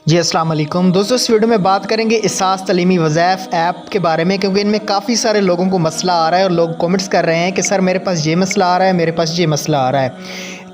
जी अस्सलाम वालेकुम दोस्तों, इस वीडियो में बात करेंगे इसास तलीमी वज़ाइफ ऐप के बारे में, क्योंकि इनमें काफ़ी सारे लोगों को मसला आ रहा है और लोग कमेंट्स कर रहे हैं कि सर मेरे पास ये मसला आ रहा है, मेरे पास ये मसला आ रहा है।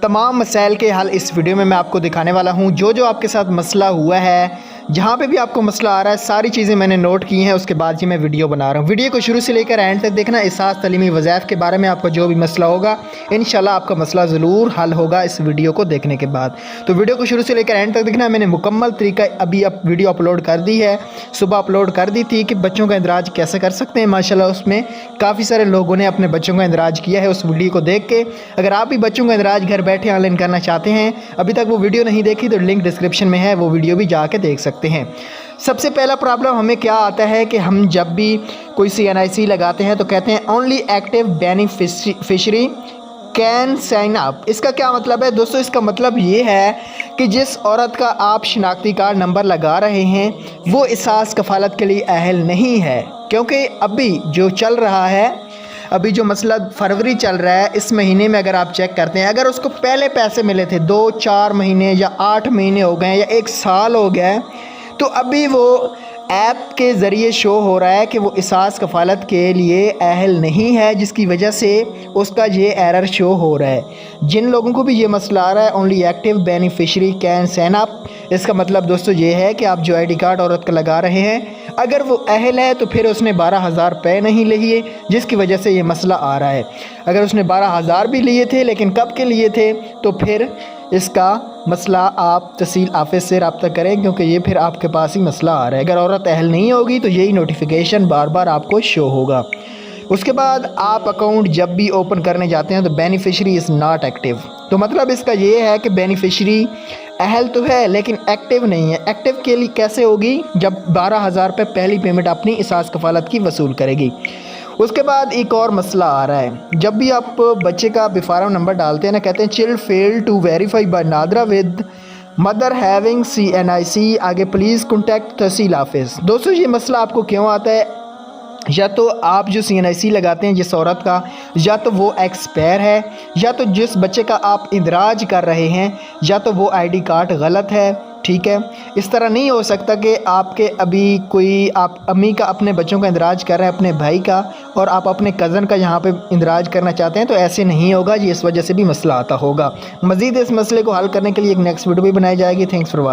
तमाम मसाइल के हल इस वीडियो में मैं आपको दिखाने वाला हूँ। जो आपके साथ मसला हुआ है, जहाँ पे भी आपको मसला आ रहा है, सारी चीज़ें मैंने नोट की हैं, उसके बाद ही मैं वीडियो बना रहा हूँ। वीडियो को शुरू से लेकर एंड तक देखना। इसास तलीमी वज़ाइफ के बारे में आपको जो भी मसला होगा, इंशाल्लाह आपका मसला ज़रूर हल होगा इस वीडियो को देखने के बाद। तो वीडियो को शुरू से लेकर एंड तक देखना। मैंने मुकम्मल तरीका अभी वीडियो अपलोड कर दी है, सुबह अपलोड कर दी थी कि बच्चों का इंदराज कैसे कर सकते हैं। माशाल्लाह उसमें काफ़ी सारे लोगों ने अपने बच्चों का इंदराज किया है उस वीडियो को देख के। अगर आप भी बच्चों का इंदराज घर बैठे ऑनलाइन करना चाहते हैं, अभी तक वो वीडियो नहीं देखी तो लिंक डिस्क्रिप्शन में है, वो वीडियो भी जाके देख सकते हैं। सबसे पहला प्रॉब्लम हमें क्या आता है कि हम जब भी कोई CNIC लगाते हैं तो कहते हैं only active beneficiary can sign up. इसका क्या मतलब है दोस्तों? इसका मतलब ये है कि जिस औरत का आप शनाख्ती कार्ड नंबर लगा रहे हैं वो इसास कफ़ालत के लिए अहल नहीं है, क्योंकि अभी जो चल रहा है, अभी जो मसला फरवरी चल रहा है, इस महीने में अगर आप चेक करते हैं, अगर उसको पहले पैसे मिले थे 2-4 महीने या 8 महीने हो गए या 1 साल हो गया है, तो अभी वो ऐप के ज़रिए शो हो रहा है कि वो इसास कफ़ालत के लिए अहल नहीं है, जिसकी वजह से उसका ये एरर शो हो रहा है। जिन लोगों को भी ये मसला आ रहा है only active beneficiary can sign up, इसका मतलब दोस्तों ये है कि आप जो ID कार्ड औरत का लगा रहे हैं, अगर वो अहल है तो फिर उसने 12,000 रुपये नहीं लिए, जिसकी वजह से ये मसला आ रहा है। अगर उसने 12,000 भी लिए थे, लेकिन कब के लिए थे, तो फिर इसका मसला आप तहसील ऑफिस से रब्ता करें, क्योंकि ये फिर आपके पास ही मसला आ रहा है। अगर औरत अहल नहीं होगी तो यही नोटिफिकेशन बार बार आपको शो होगा। उसके बाद आप अकाउंट जब भी ओपन करने जाते हैं तो बेनिफिशरी इज़ नॉट एक्टिव, तो मतलब इसका ये है कि बेनिफिशरी अहल तो है लेकिन एक्टिव नहीं है। एक्टिव के लिए कैसे होगी? जब 12,000 रुपये पहली पेमेंट अपनी इसास कफ़ालत की वसूल करेगी। उसके बाद एक और मसला आ रहा है, जब भी आप बच्चे का बिफारम नंबर डालते हैं ना, कहते हैं child fail to verify by NADRA with mother having CNIC, आगे प्लीज़ कॉन्टैक्ट तहसील ऑफिस। दोस्तों ये मसला आपको क्यों आता है? या तो आप जो CNIC लगाते हैं जिस औरत का, या तो वो एक्सपायर है, या तो जिस बच्चे का आप इंदराज कर रहे हैं, या तो वो ID कार्ड गलत है। ठीक है, इस तरह नहीं हो सकता कि आपके अभी कोई आप अम्मी का अपने बच्चों का इंदराज कर रहे हैं, अपने भाई का, और आप अपने कज़न का यहाँ पे इंदराज करना चाहते हैं, तो ऐसे नहीं होगा। ये इस वजह से भी मसला आता होगा। मज़ीद इस मसले को हल करने के लिए एक नेक्स्ट वीडियो भी बनाई जाएगी। Thanks for watching.